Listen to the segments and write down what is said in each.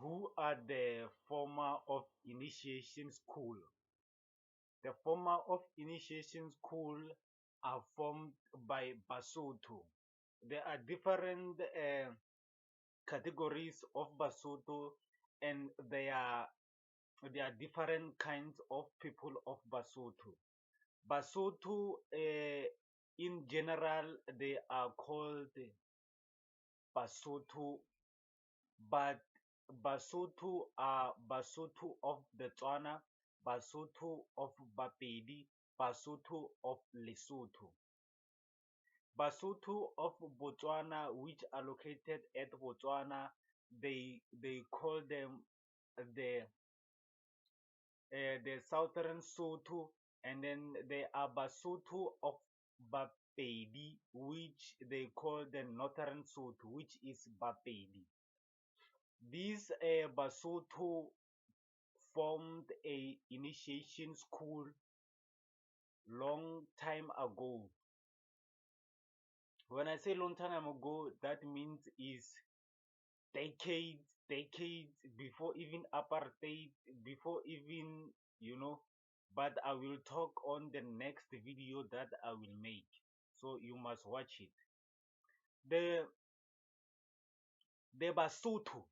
Who are the former of initiation school? The former of initiation school are formed by Basotho. There are different categories of Basotho, and there are different kinds of people of Basotho. Basotho, in general, they are called Basotho, but Basotho are Basotho of Botswana, Basotho of Bapedi, Basotho of Lesotho. Basotho of Botswana, which are located at Botswana, they call them the the Southern Sotho, and then there are Basotho of Bapedi, which they call the Northern Sotho, which is Bapedi. These Basotho formed a initiation school long time ago. When I say long time ago, that means is decades before even apartheid, before even, you know. But I will talk on the next video that I will make, so you must watch it. The Basotho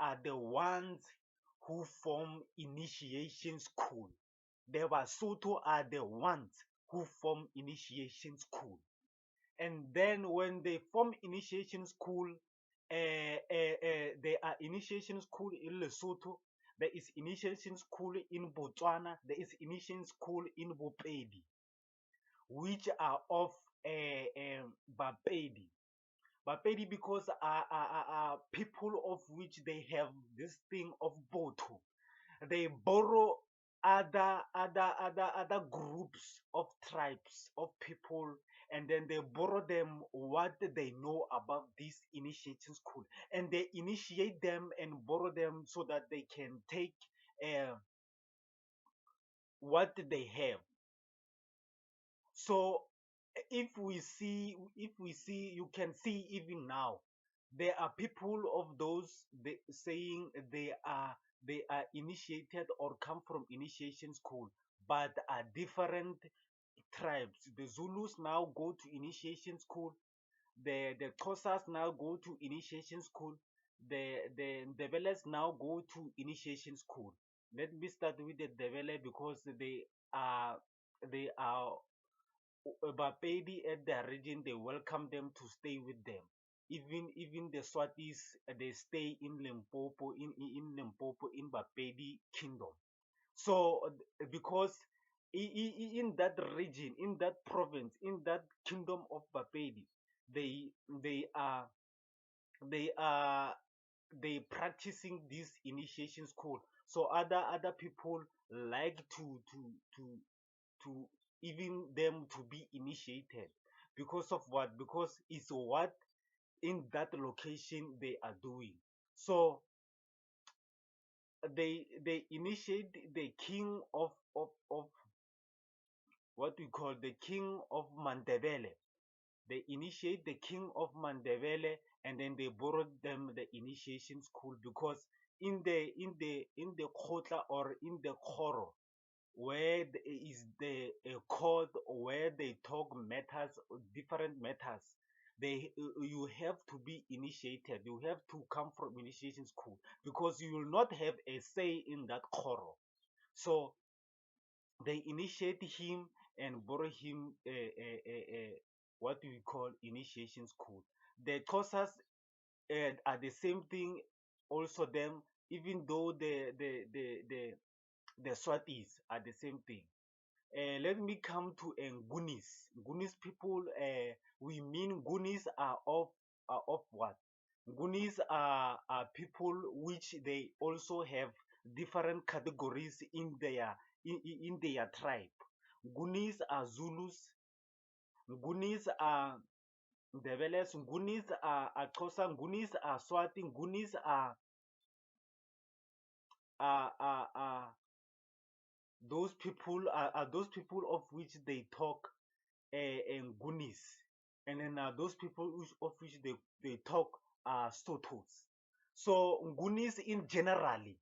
are the ones who form initiation school. The Basotho are the ones who form initiation school. And then when they form initiation school, there are initiation school in Lesotho, there is initiation school in Botswana, there is initiation school in Bapedi, which are of Bapedi. Bapedi, because are people of which they have this thing of Botho. They borrow other groups of tribes of people, and then they borrow them what they know about this initiation school, and they initiate them and borrow them so that they can take what they have. So if we see, you can see even now there are people of those saying they are initiated or come from initiation school, but are different tribes. The Zulus now go to initiation school, the Xhosas now go to initiation school, the Ndebeles now go to initiation school. Let me start with the Ndebele because they are Bapedi at their region. They welcome them to stay with them. Even the Swatis, they stay in Limpopo, in Limpopo, in Bapedi kingdom. So because in that region, in that province, in that kingdom of Bapedi, they they are they are they practicing this initiation school. So other people like to even them to be initiated. Because of what? Because it's what in that location they are doing. So they initiate the king of what we call the king of Mandebele. They initiate the king of Mandebele, and then they borrowed them the initiation school, because in the Khotla, or in the Khoro, where is the court where they talk matters, different matters, you have to be initiated. You have to come from initiation school, because you will not have a say in that Khoro. So they initiate him and borrow him what we call initiation school. The Xhosas are the same thing, also them, even though the Swatis are the same thing. Let me come to Ngunis. Ngunis people, we mean Ngunis are of what? Ngunis are people which they also have different categories in their tribe. Ngunis are Zulus, Ngunis are Ndebeles, Ngunis are Xhosa, Ngunis are Swati, Ngunis are those people of which they talk Ngunis, and then those people of which they talk Sothos. So Ngunis in generally,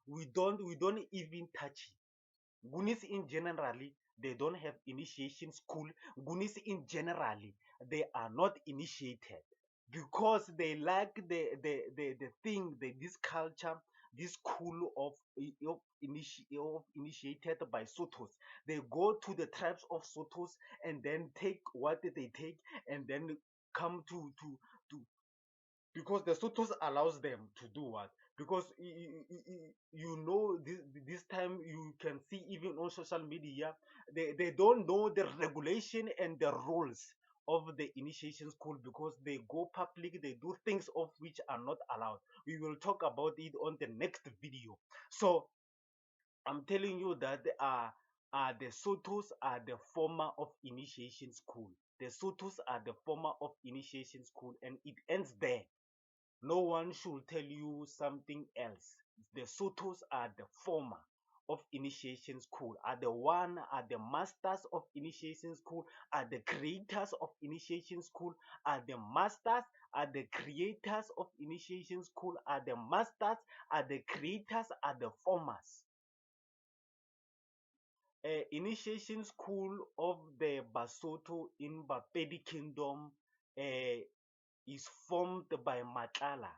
we don't even touch it. Ngunis in generally, they don't have initiation school. Ngunis in generally, they are not initiated because they like the thing, this culture, this school of initiated by Sothos. They go to the tribes of Sothos and then take what they take and then come to because the Sothos allows them to do what? Because this time you can see even on social media, they don't know the regulation and the rules of the initiation school because they go public, they do things of which are not allowed. We will talk about it on the next video. So I'm telling you that the Sothos are the former of initiation school. The Sothos are the former of initiation school, and it ends there. No one should tell you something else. The Sothos are the former of initiation school, are the masters of initiation school, are the creators of initiation school, are the masters, are the creators of initiation school, are the masters, are the creators, are the formers. Initiation school of the Basotho in Bapedi kingdom is formed by Matlala,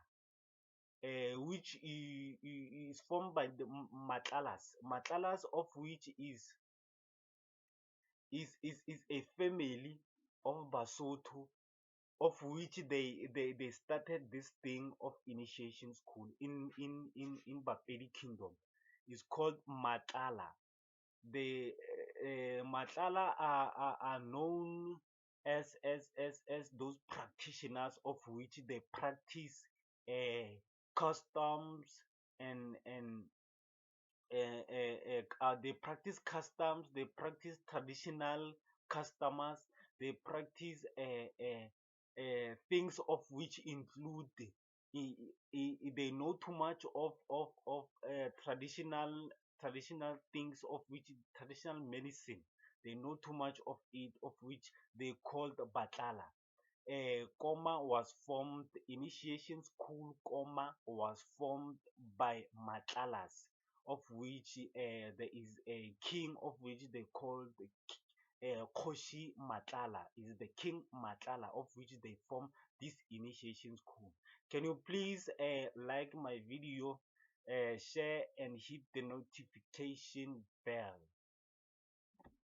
which is formed by the Matlalas of which is a family of Basotho, of which they started this thing of initiation school in Bapedi kingdom. It's called Matlala. The Matlala are known as those practitioners of which they practice customs and they practice customs, they practice traditional customers, they practice things of which include they know too much of traditional things of which traditional medicine. They know too much of it, of which they called Batlala. Koma was formed, initiation school Koma was formed by Matlalas, of which there is a king of which they call the Koshi Matlala, is the king Matlala of which they form this initiation school. Can you please like my video, share and hit the notification bell?